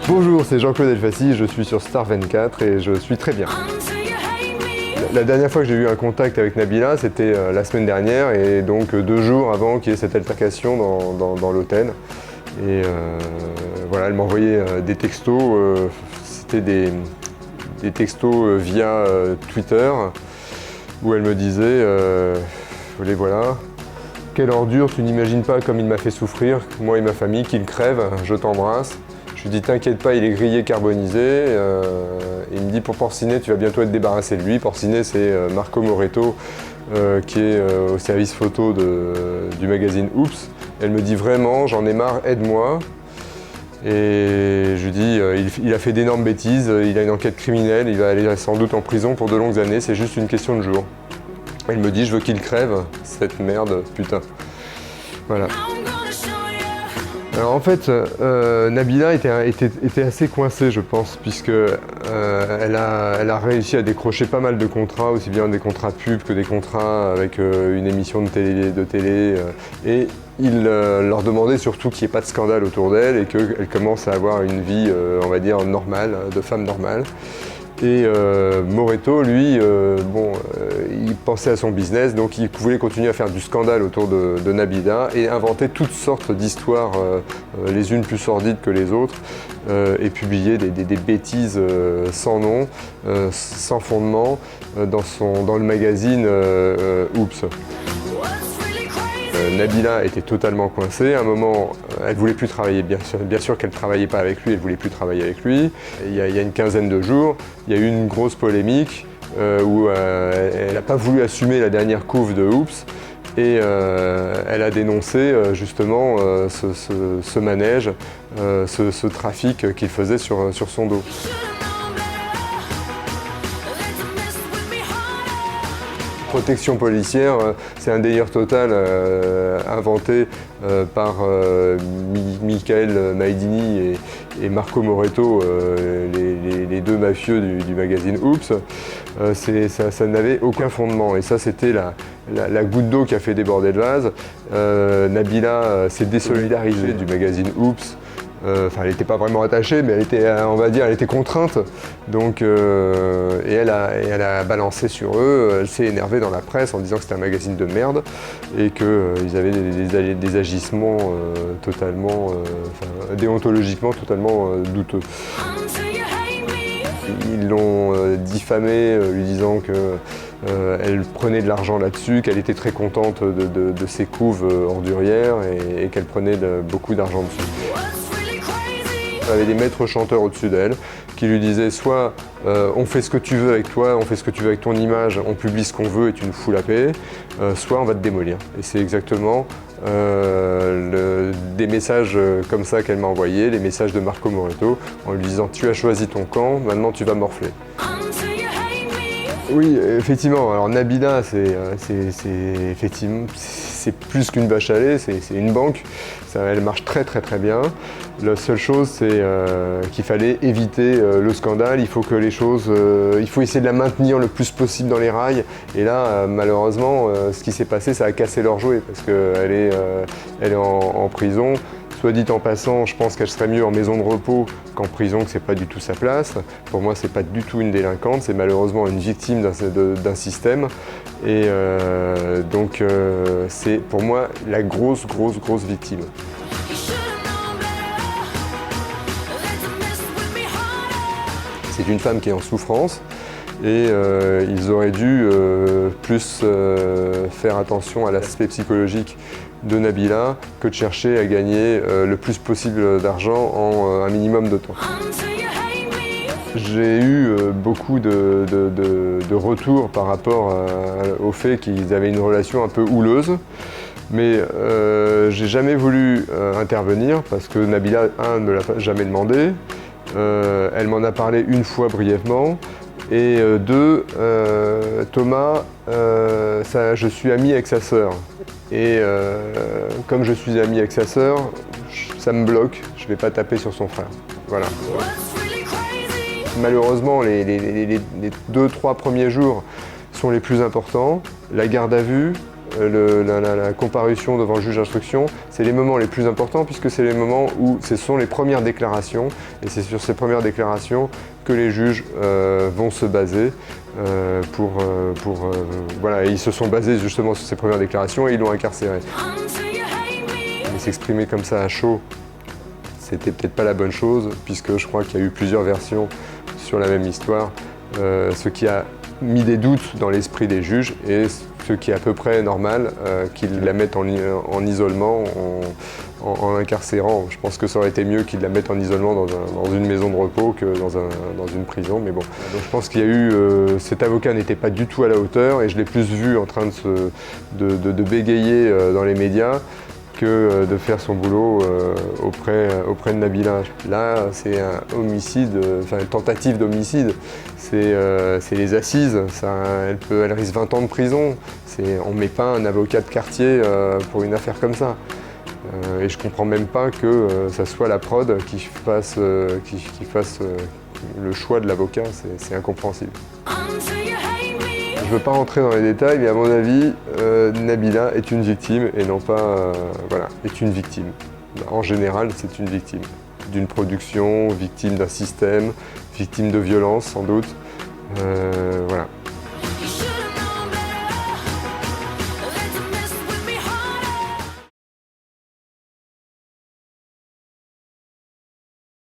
Bonjour, c'est Jean-Claude Elfassi, je suis sur Star 24 et je suis très bien. La dernière fois que j'ai eu un contact avec Nabila, c'était la semaine dernière et donc 2 jours avant qu'il y ait cette altercation dans l'hôtel. Et voilà, elle m'envoyait des textos, c'était des textos via Twitter où elle me disait les voilà, quelle ordure, tu n'imagines pas comme il m'a fait souffrir, moi et ma famille, qu'il crève, je t'embrasse. Je lui dis t'inquiète pas, il est grillé, carbonisé. Il me dit pour Porcinet, tu vas bientôt être débarrassé de lui. Porcinet, c'est Marco Moretto qui est au service photo du magazine Oops. Elle me dit vraiment, j'en ai marre, aide-moi. Et je lui dis il a fait d'énormes bêtises, il a une enquête criminelle, il va aller sans doute en prison pour de longues années, c'est juste une question de jours. Elle me dit je veux qu'il crève, cette merde, putain. Voilà. Alors en fait, Nabila était assez coincée, je pense, puisque elle a réussi à décrocher pas mal de contrats, aussi bien des contrats pub que des contrats avec une émission de télé, et il leur demandait surtout qu'il n'y ait pas de scandale autour d'elle et qu'elle commence à avoir une vie, on va dire, normale, de femme normale. Et Moretto, lui, il pensait à son business, donc il voulait continuer à faire du scandale autour de Nabila et inventer toutes sortes d'histoires, les unes plus sordides que les autres, et publier des bêtises sans nom, sans fondement, dans le magazine Oops. Nabila était totalement coincée. À un moment, elle ne voulait plus travailler, bien sûr qu'elle ne travaillait pas avec lui, elle ne voulait plus travailler avec lui. Il y a une quinzaine de jours, il y a eu une grosse polémique où elle n'a pas voulu assumer la dernière couve de Oops et elle a dénoncé justement ce manège, ce trafic qu'il faisait sur son dos. Protection policière, c'est un délire total inventé par Michael Maidini et Marco Moretto, les deux mafieux du magazine Oops. Ça n'avait aucun fondement et ça c'était la goutte d'eau qui a fait déborder le vase. Nabila s'est désolidarisée du magazine Oops. Enfin, elle n'était pas vraiment attachée, mais elle était, on va dire, elle était contrainte. Donc, et elle a balancé sur eux. Elle s'est énervée dans la presse en disant que c'était un magazine de merde et qu'ils avaient des agissements totalement, déontologiquement totalement douteux. Ils l'ont diffamée, lui disant qu'elle prenait de l'argent là-dessus, qu'elle était très contente de ses couves ordurières et qu'elle prenait beaucoup d'argent dessus. Elle avait des maîtres chanteurs au-dessus d'elle qui lui disaient soit on fait ce que tu veux avec toi, on fait ce que tu veux avec ton image, on publie ce qu'on veut et tu nous fous la paix, soit on va te démolir. Et c'est exactement des messages comme ça qu'elle m'a envoyés, les messages de Marco Moretto, en lui disant tu as choisi ton camp, maintenant tu vas morfler. Oui, effectivement. Alors Nabila, c'est plus qu'une vache à lait, c'est une banque. Elle marche très bien. La seule chose, c'est qu'il fallait éviter le scandale. Il faut que les choses, il faut essayer de la maintenir le plus possible dans les rails. Et là, malheureusement, ce qui s'est passé, ça a cassé leur jouet parce qu'elle est en prison. Soit dit en passant, je pense qu'elle serait mieux en maison de repos qu'en prison, que c'est pas du tout sa place. Pour moi, c'est pas du tout une délinquante, c'est malheureusement une victime d'un système. Et donc, c'est pour moi la grosse victime. C'est une femme qui est en souffrance. Et ils auraient dû plus faire attention à l'aspect psychologique de Nabila que de chercher à gagner le plus possible d'argent en un minimum de temps. J'ai eu beaucoup de retours par rapport au fait qu'ils avaient une relation un peu houleuse, mais j'ai jamais voulu intervenir parce que Nabila, ne me l'a jamais demandé, elle m'en a parlé une fois brièvement. Et Thomas, je suis ami avec sa sœur. Et comme je suis ami avec sa sœur, ça me bloque, je ne vais pas taper sur son frère. Voilà. Malheureusement, les 2-3 premiers jours sont les plus importants. La garde à vue, la comparution devant le juge d'instruction, c'est les moments les plus importants puisque c'est les moments où ce sont les premières déclarations et c'est sur ces premières déclarations que les juges vont se baser voilà, et ils se sont basés justement sur ces premières déclarations et ils l'ont incarcéré. Mais s'exprimer comme ça à chaud, c'était peut-être pas la bonne chose puisque je crois qu'il y a eu plusieurs versions sur la même histoire, ce qui a mis des doutes dans l'esprit des juges et ce qui est à peu près normal qu'ils la mettent en isolement, en l'incarcérant. Je pense que ça aurait été mieux qu'ils la mettent en isolement dans une maison de repos que dans une prison, mais bon. Donc je pense qu'il y a eu... cet avocat n'était pas du tout à la hauteur et je l'ai plus vu en train de bégayer dans les médias que de faire son boulot auprès de Nabila. Là, c'est un homicide, enfin une tentative d'homicide. C'est les assises, elle risque 20 ans de prison. On ne met pas un avocat de quartier pour une affaire comme ça. Et je ne comprends même pas que ça soit la prod qui fasse le choix de l'avocat, c'est incompréhensible. Je ne veux pas rentrer dans les détails, mais à mon avis, Nabila est une victime et non pas, voilà, est une victime. En général, c'est une victime d'une production, victime d'un système, victime de violence sans doute. Voilà.